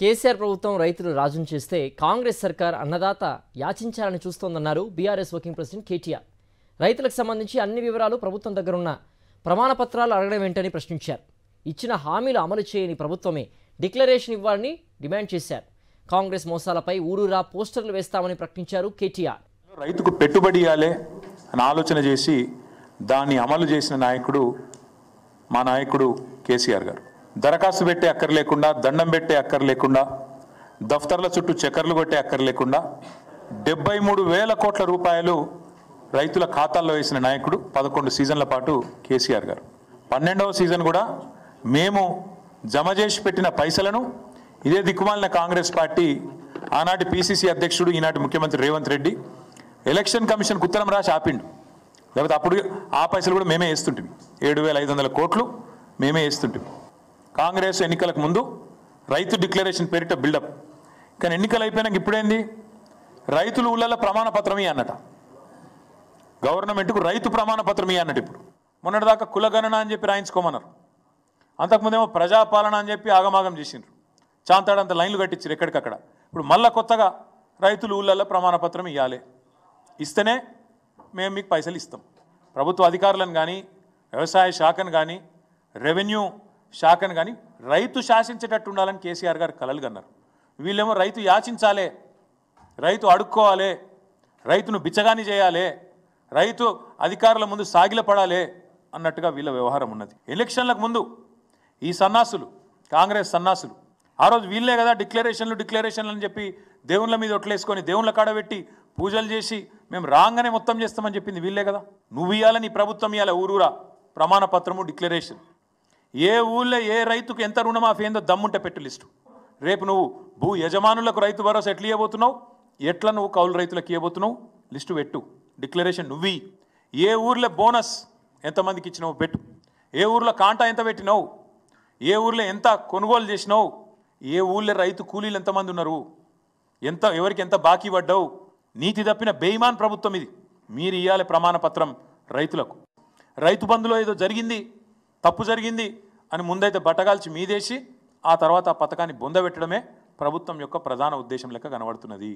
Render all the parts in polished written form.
కేసీఆర్ ప్రభుత్వం రైతులు రాజును చేస్తే కాంగ్రెస్ సర్కార్ అన్నదాత యాచించాలని చూస్తోందన్నారు బీఆర్ఎస్ వర్కింగ్ ప్రెసిడెంట్ కేటీఆర్. రైతులకు సంబంధించి అన్ని వివరాలు ప్రభుత్వం దగ్గర ఉన్న ప్రమాణ పత్రాలు అడగడం ఏంటని ప్రశ్నించారు. ఇచ్చిన హామీలు అమలు చేయని ప్రభుత్వమే డిక్లరేషన్ ఇవ్వాలని డిమాండ్ చేశారు. కాంగ్రెస్ మోసాలపై ఊరూరా పోస్టర్లు వేస్తామని ప్రకటించారు కేటీఆర్. రైతుకు పెట్టుబడి ఇవ్వాలి అని ఆలోచన చేసి దాన్ని అమలు చేసిన నాయకుడు మా నాయకుడు కేసీఆర్ గారు. దరఖాస్తు పెట్టే అక్కర్ లేకుండా, దండం పెట్టే అక్కర్ లేకుండా, దఫ్తర్ల చుట్టూ చక్కర్లు కొట్టే అక్కర్ లేకుండా 73,000 కోట్ల రూపాయలు రైతుల ఖాతాల్లో వేసిన నాయకుడు 11 సీజన్ల పాటు కేసీఆర్ గారు. 12వ సీజన్ కూడా మేము జమ చేసి పెట్టిన పైసలను ఇదే దిక్కుమాలిన కాంగ్రెస్ పార్టీ ఆనాటి పిసిసి అధ్యక్షుడు ఈనాటి ముఖ్యమంత్రి రేవంత్ రెడ్డి ఎలక్షన్ కమిషన్కు ఉత్తరం రాసి ఆపిండు. లేకపోతే అప్పుడు ఆ పైసలు కూడా మేమే వేస్తుంటాం. 7,500 కోట్లు మేమే వేస్తుంటాం. కాంగ్రెస్ ఎన్నికలకు ముందు రైతు డిక్లరేషన్ పేరిట బిల్డప్. కానీ ఎన్నికలు అయిపోయినాక ఇప్పుడేంది, రైతులు ఊళ్ళల్లో ప్రమాణ పత్రమే అన్నట. గవర్నమెంట్కు రైతు ప్రమాణ పత్రమే అన్నట్టు. ఇప్పుడు మొన్నటిదాకా కులగణన అని చెప్పి రాయించుకోమన్నారు. అంతకుముందేమో ప్రజాపాలన అని చెప్పి ఆగమాగం చేసిండ్రు. చాంతాడంత లైన్లు కట్టించారు ఎక్కడికక్కడ. ఇప్పుడు మళ్ళా కొత్తగా రైతులు ఊళ్ళల్లో ప్రమాణ పత్రం ఇవ్వాలి, ఇస్తేనే మేము మీకు పైసలు ఇస్తాం. ప్రభుత్వ అధికారులను కానీ, వ్యవసాయ శాఖను కానీ, రెవెన్యూ శాఖను కానీ రైతు శాసించేటట్టు ఉండాలని కేసీఆర్ గారు కలలు కన్నారు. వీళ్ళేమో రైతు యాచించాలే, రైతు అడుక్కోవాలి, రైతును బిచ్చగాని చేయాలి, రైతు అధికారుల ముందు సాగిల పడాలి అన్నట్టుగా వీళ్ళ వ్యవహారం ఉన్నది. ఎలక్షన్లకు ముందు ఈ సన్నాసులు, కాంగ్రెస్ సన్నాసులు, ఆ రోజు వీళ్ళే కదా డిక్లరేషన్లు అని చెప్పి దేవుళ్ళ మీద ఒట్లేసుకొని దేవుళ్ళ కాడబెట్టి పూజలు చేసి మేము రాగానే మొత్తం చేస్తామని చెప్పింది వీళ్ళే కదా. నువ్వు ఇవ్వాలని ప్రభుత్వం ఇవ్వాలి ఊరూరా ప్రమాణ పత్రము, డిక్లరేషన్. ఏ ఊళ్ళో ఏ రైతుకు ఎంత రుణమాఫీ ఏందో దమ్ముంటే పెట్టు లిస్టు. రేపు నువ్వు భూ యజమానులకు రైతు భరోసా ఎట్లా ఇవ్వబోతున్నావు, ఎట్లా నువ్వు కౌలు రైతులకు ఇవ్వబోతున్నావు లిస్టు పెట్టు. డిక్లరేషన్ నువ్వు ఏ ఊర్లో బోనస్ ఎంతమందికి ఇచ్చినావు పెట్టు. ఏ ఊర్లో కాంటా ఎంత పెట్టినావు, ఏ ఊర్లో ఎంత కొనుగోలు చేసినావు, ఏ ఊళ్ళో రైతు కూలీలు ఎంతమంది ఉన్నారు, ఎవరికి ఎంత బాకీ పడ్డావు. నీతి తప్పిన బేయిమాన్ ప్రభుత్వం ఇది. మీరు ఇవ్వాలి ప్రమాణ పత్రం రైతులకు. రైతు బంధులో ఏదో జరిగింది, తప్పు జరిగింది అని ముందైతే బట్టగాల్చి మీదేసి ఆ తర్వాత ఆ పథకాన్ని బొందబెట్టడమే ప్రభుత్వం యొక్క ప్రధాన ఉద్దేశం లెక్క కనబడుతున్నది.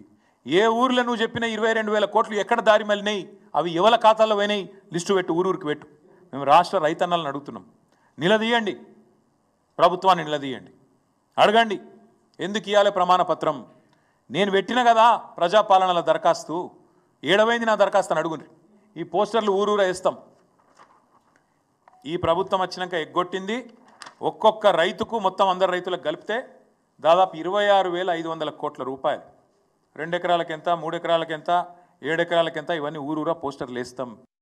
ఏ ఊర్లో నువ్వు చెప్పిన 22,000 కోట్లు ఎక్కడ దారి మళ్ళినాయి, అవి ఎవరి ఖాతాల్లో పోయినాయి లిస్టు పెట్టు, ఊరూరికి పెట్టు. మేము రాష్ట్ర రైతన్నలను అడుగుతున్నాం, నిలదీయండి, ప్రభుత్వాన్ని నిలదీయండి, అడగండి ఎందుకు ఇవ్వాలి ప్రమాణ పత్రం. నేను పెట్టిన కదా ప్రజాపాలనల దరఖాస్తు, ఏడవైంది నా దరఖాస్తు అని అడుగుండ్రి. ఈ పోస్టర్లు ఊరూరా వేస్తాం. ఈ ప్రభుత్వం వచ్చినాక ఎగ్గొట్టింది ఒక్కొక్క రైతుకు మొత్తం అందరు రైతులకు కలిపితే దాదాపు 26,500 కోట్ల రూపాయలు. 2 ఎకరాలకెంత, 3 ఎకరాలకెంత, 7 ఎకరాలకెంత, ఇవన్నీ ఊరూరా పోస్టర్లు వేస్తాం.